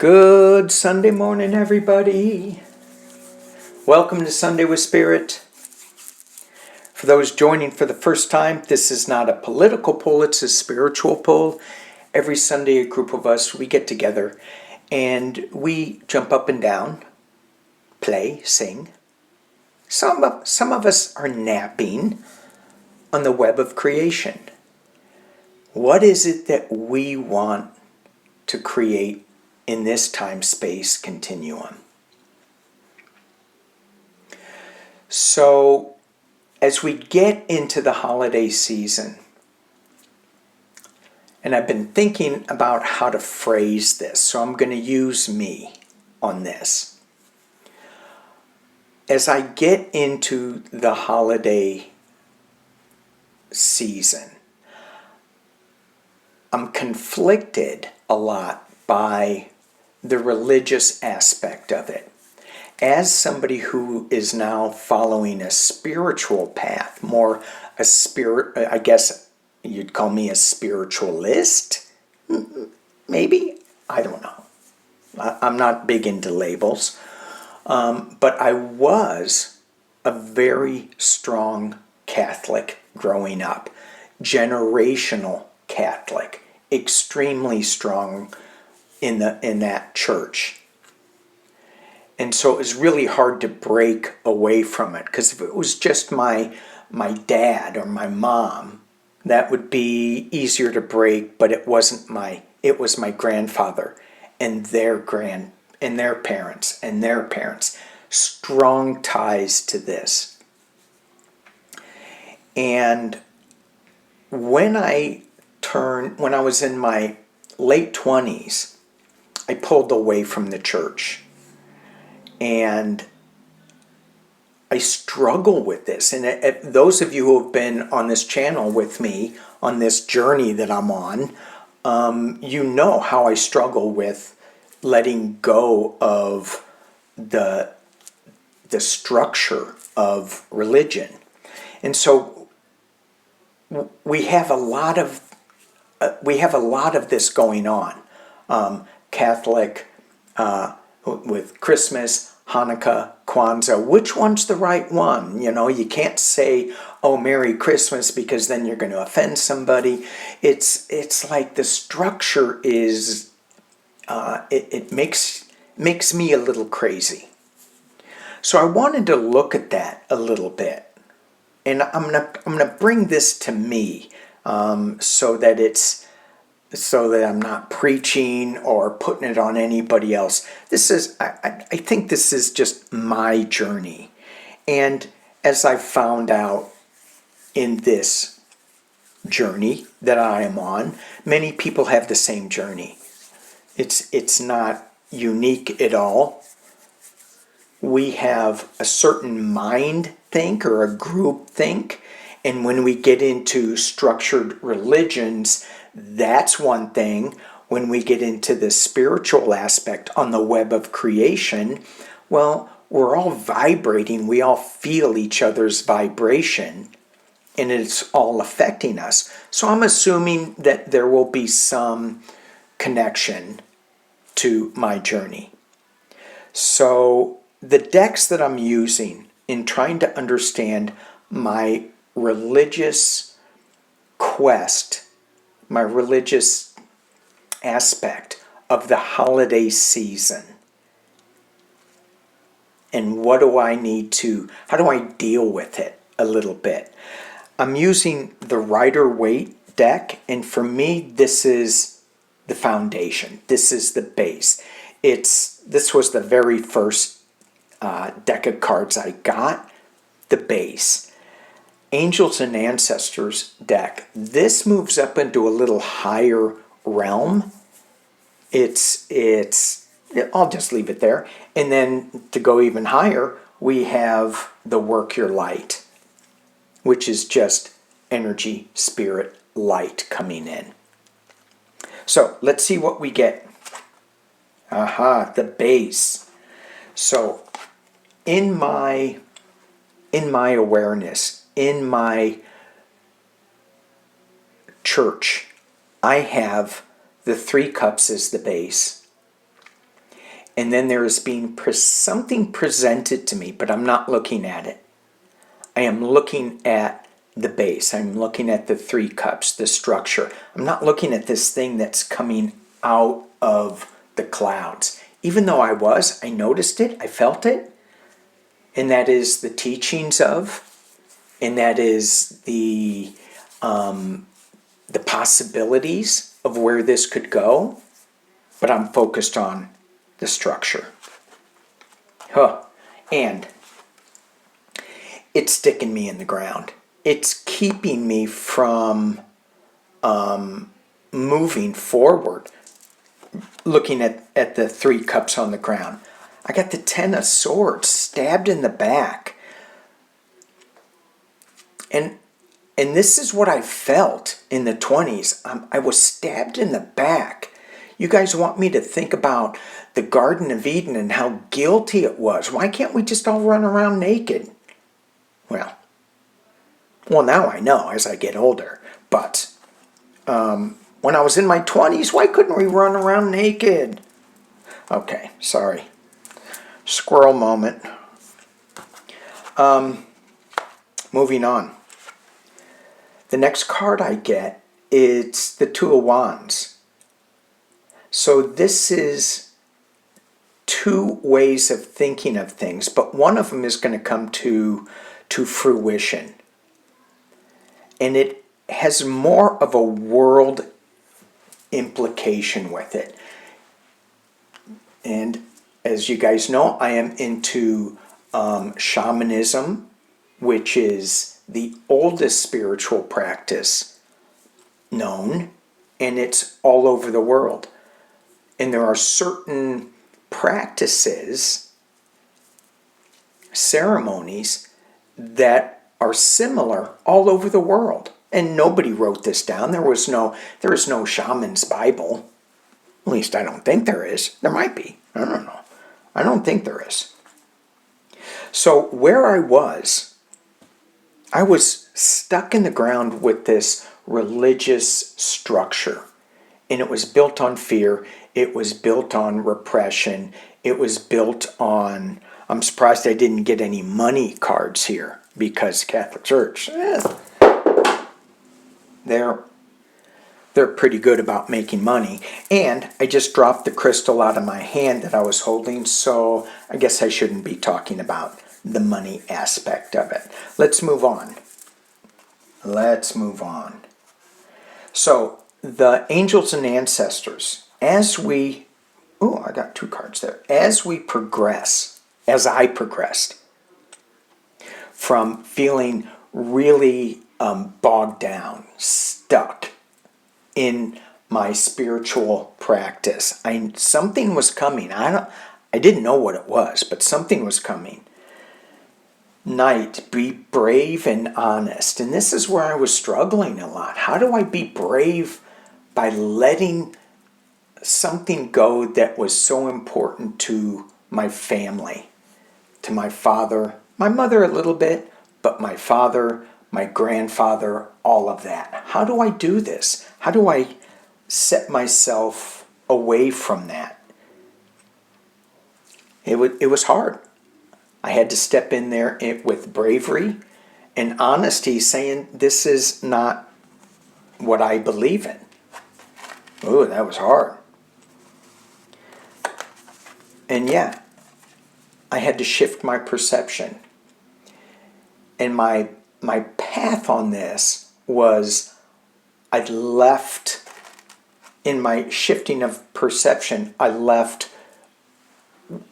Good Sunday morning, everybody. Welcome to Sunday with Spirit. For those joining for the first time, this is not a political poll, it's a spiritual poll. Every Sunday, a group of us, we get together and we jump up and down, play, sing. Some of us are napping on the web of creation. What is it that we want to create in this time-space continuum? So, as we get into the holiday season, and I've been thinking about how to phrase this, so I'm going to use me on this. As I get into the holiday season, I'm conflicted a lot by the religious aspect of it. As somebody who is now following a spiritual path, more a spirit, I guess you'd call me a spiritualist, maybe? I don't know. I'm not big into labels. But I was a very strong Catholic growing up. Generational Catholic. Extremely strong in that church. And so it was really hard to break away from it, because if it was just my dad or my mom, that would be easier to break, but it was my grandfather and their parents and their parents. Strong ties to this. And when I was in my late 20s, I pulled away from the church. And I struggle with this. And those of you who have been on this channel with me, on this journey that I'm on, you know how I struggle with letting go of the structure of religion. And so we have a lot of this going on. Catholic with Christmas, Hanukkah, Kwanzaa. Which one's the right one? You know, you can't say, "Oh, Merry Christmas," because then you're going to offend somebody. It's like the structure is it makes me a little crazy. So I wanted to look at that a little bit, and I'm gonna bring this to me so that I'm not preaching or putting it on anybody else. I think this is just my journey. And as I found out in this journey that I am on, many people have the same journey. It's not unique at all. We have a certain mind think or a group think, and when we get into structured religions, that's one thing. When we get into the spiritual aspect on the web of creation, well, we're all vibrating. We all feel each other's vibration, and it's all affecting us. So I'm assuming that there will be some connection to my journey. So the decks that I'm using in trying to understand my religious quest, my religious aspect of the holiday season, and how do I deal with it a little bit. I'm using the Rider-Waite deck, and for me, this is the foundation. This is the base. This was the very first deck of cards I got, the base. Angels and Ancestors deck. This moves up into a little higher realm. I'll just leave it there. And then to go even higher, we have the Work Your Light, which is just energy, spirit, light coming in. So let's see what we get. The base. So in my awareness, in my church, I have the 3 cups as the base. and then there is being something presented to me, but I'm not looking at it. I am looking at the base. I'm looking at the 3 cups, the structure. I'm not looking at this thing that's coming out of the clouds. Even though I noticed it, I felt it, and that is the teachings of, and that is the possibilities of where this could go, but I'm focused on the structure. And it's sticking me in the ground. It's keeping me from moving forward, looking at the 3 cups on the ground. I got the 10 of Swords stabbed in the back. And this is what I felt in the 20s. I was stabbed in the back. You guys want me to think about the Garden of Eden and how guilty it was. Why can't we just all run around naked? Well, now I know as I get older. But when I was in my 20s, why couldn't we run around naked? Okay, sorry. Squirrel moment. Moving on. The next card I get, it's the 2 of Wands. So this is 2 ways of thinking of things, but one of them is going to come to fruition. And it has more of a world implication with it. And as you guys know, I am into shamanism, which is the oldest spiritual practice known, and it's all over the world. And there are certain practices, ceremonies, that are similar all over the world. And nobody wrote this down. There is no shaman's Bible. At least I don't think there is. There might be. I don't know. I don't think there is. So where I was stuck in the ground with this religious structure. And it was built on fear. It was built on repression. It was built on... I'm surprised I didn't get any money cards here, because Catholic Church, they're pretty good about making money. And I just dropped the crystal out of my hand that I was holding, so I guess I shouldn't be talking about the money aspect of it. Let's move on. So, the angels and ancestors, I got 2 cards there. As I progressed from feeling really bogged down, stuck in my spiritual practice, something was coming. I didn't know what it was, but something was coming. Knight, be brave and honest. And this is where I was struggling a lot. How do I be brave by letting something go that was so important to my family, to my father, my mother a little bit, but my father, my grandfather, all of that? How do I do this? How do I set myself away from that? It was hard. I had to step in there with bravery and honesty, saying this is not what I believe in. Ooh, that was hard. And yeah, I had to shift my perception. And my path on this was, I left, in my shifting of perception, I left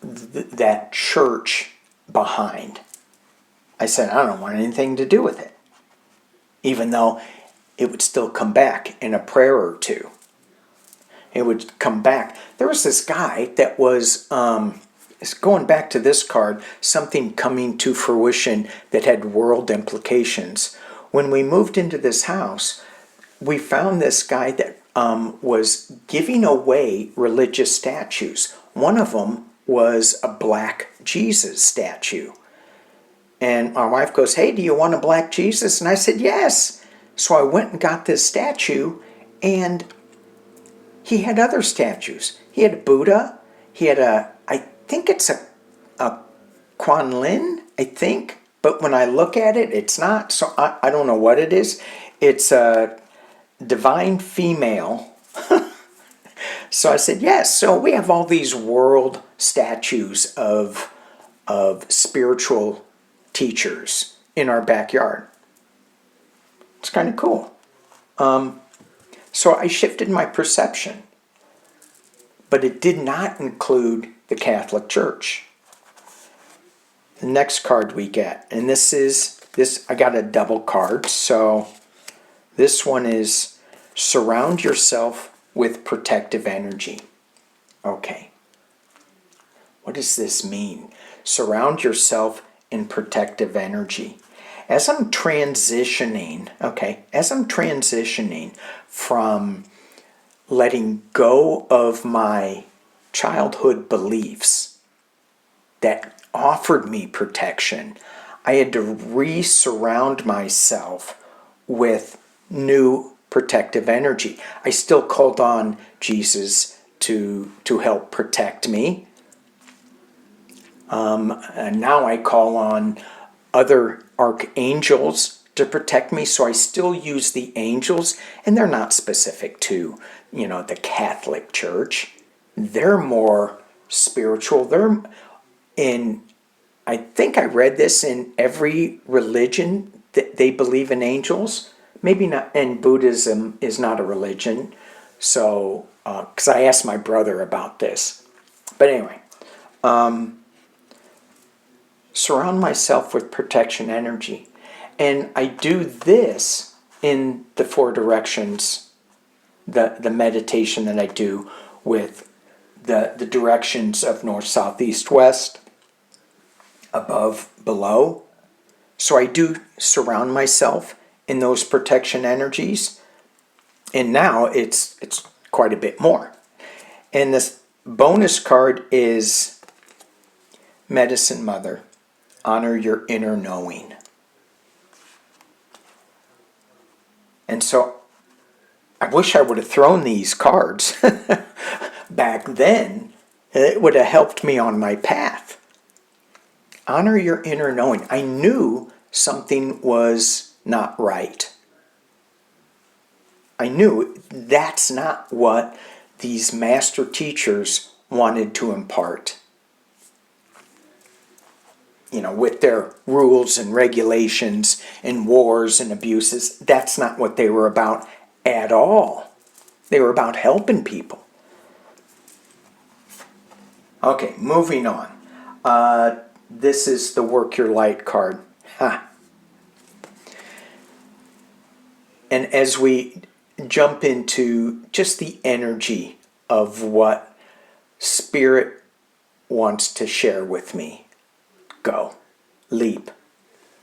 that church behind. I said, I don't want anything to do with it. Even though it would still come back in a prayer or 2. It would come back. There was this guy that was, going back to this card, something coming to fruition that had world implications. When we moved into this house, we found this guy that was giving away religious statues. One of them was a black Jesus statue. And my wife goes, hey, do you want a black Jesus? And I said, yes. So I went and got this statue, and he had other statues. He had Buddha. He had I think it's a Quan Lin, I think. But when I look at it, it's not. So I don't know what it is. It's a divine female. So I said, yes. So we have all these world statues of spiritual teachers in our backyard. It's kind of cool. So I shifted my perception. But it did not include the Catholic Church. The next card we get, and this I got a double card, so this one is surround yourself with protective energy. Okay. What does this mean? Surround yourself in protective energy. As I'm transitioning from letting go of my childhood beliefs that offered me protection, I had to re-surround myself with new protective energy. I still called on Jesus to help protect me. And now I call on other archangels to protect me, so I still use the angels, and they're not specific to, the Catholic Church. They're more spiritual. They're in, I think I read this in every religion that they believe in angels. Maybe not, and Buddhism is not a religion. So, because I asked my brother about this. But anyway, surround myself with protection energy. And I do this in the 4 directions, the meditation that I do with the directions of north, south, east, west, above, below. So I do surround myself in those protection energies. And now it's quite a bit more. And this bonus card is Medicine Mother. Honor your inner knowing. And so I wish I would have thrown these cards back then. It would have helped me on my path. Honor your inner knowing. I knew something was not right. I knew that's not what these master teachers wanted to impart. With their rules and regulations and wars and abuses, that's not what they were about at all. They were about helping people. Okay, moving on. This is the Work Your Light card. Ha. And as we jump into just the energy of what Spirit wants to share with me, go, leap,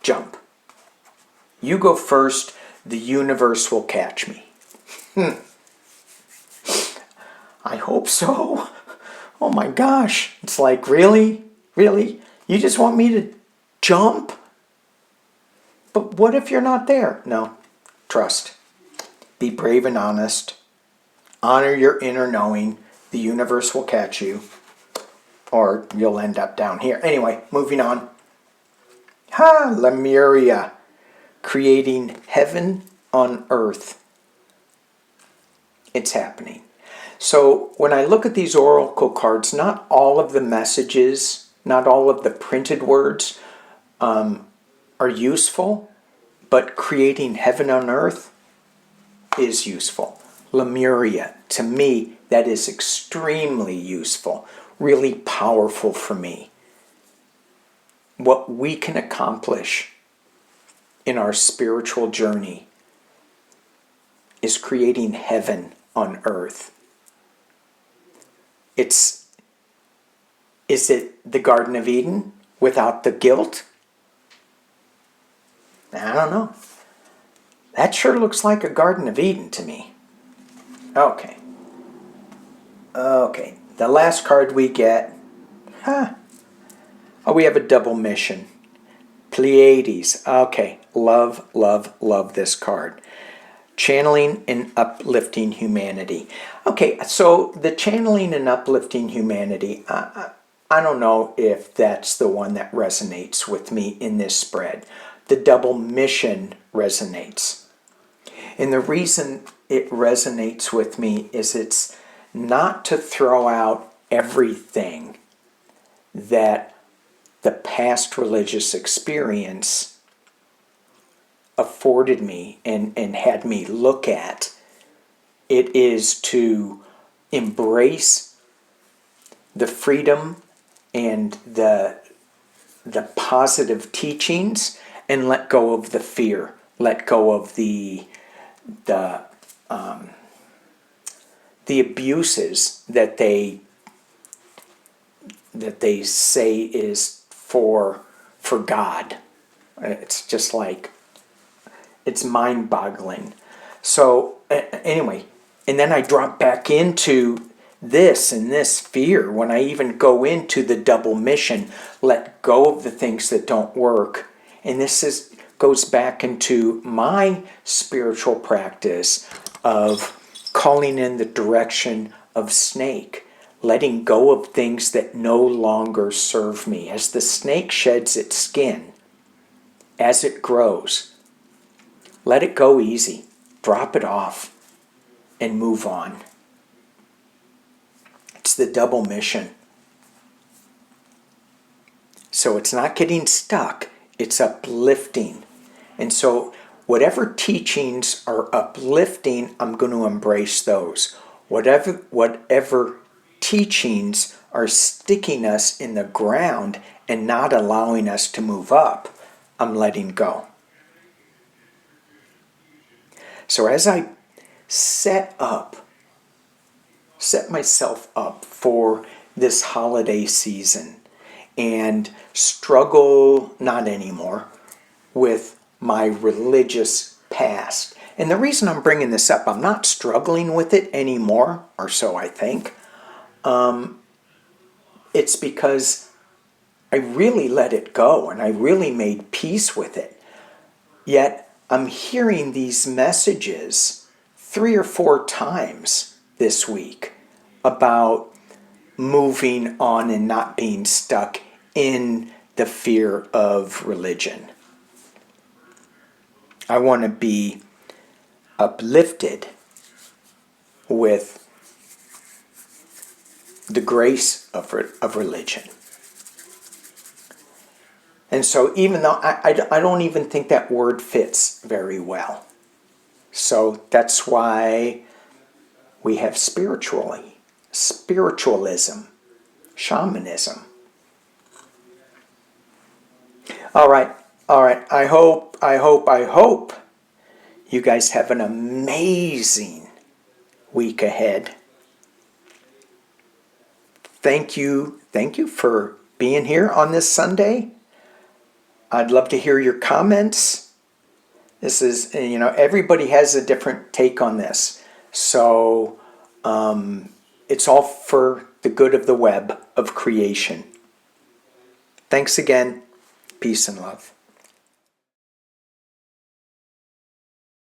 jump. You go first, the universe will catch me. I hope so. Oh my gosh. It's like, really? Really? You just want me to jump? But what if you're not there? No. Trust. Be brave and honest. Honor your inner knowing. The universe will catch you. Or you'll end up down here. Anyway, moving on. Lemuria. Creating heaven on earth. It's happening. So when I look at these oracle cards, not all of the messages, not all of the printed words are useful, but creating heaven on earth is useful. Lemuria, to me, that is extremely useful, really powerful for me. What we can accomplish in our spiritual journey is creating heaven on earth. Is it the Garden of Eden without the guilt? I don't know. That sure looks like a Garden of Eden to me. Okay. The last card we get. We have a double mission. Pleiades. Okay. Love this card. Channeling and uplifting humanity. Okay, so the channeling and uplifting humanity, I don't know if that's the one that resonates with me in this spread. The double mission resonates. And the reason it resonates with me is it's not to throw out everything that the past religious experience afforded me and had me look at. It is to embrace the freedom and the positive teachings and let go of the fear, let go of the abuses that they say is for God. It's just like, it's mind-boggling. So anyway, and then I drop back into this and this fear when I even go into the double mission, let go of the things that don't work. And this goes back into my spiritual practice of calling in the direction of snake, letting go of things that no longer serve me. As the snake sheds its skin, as it grows, let it go easy, drop it off, and move on. It's the double mission. So it's not getting stuck, it's uplifting. And so whatever teachings are uplifting, I'm going to embrace those. Whatever teachings are sticking us in the ground and not allowing us to move up, I'm letting go. So as I set myself up for this holiday season and struggle, not anymore, with my religious past. And the reason I'm bringing this up, I'm not struggling with it anymore, or so I think. It's because I really let it go and I really made peace with it. Yet I'm hearing these messages 3 or 4 times this week about moving on and not being stuck in the fear of religion. I want to be uplifted with the grace of religion. And so even though I don't even think that word fits very well. So that's why we have spiritualism, shamanism. All right. I hope you guys have an amazing week ahead. Thank you for being here on this Sunday. I'd love to hear your comments. This is, everybody has a different take on this. So it's all for the good of the web of creation. Thanks again. Peace and love.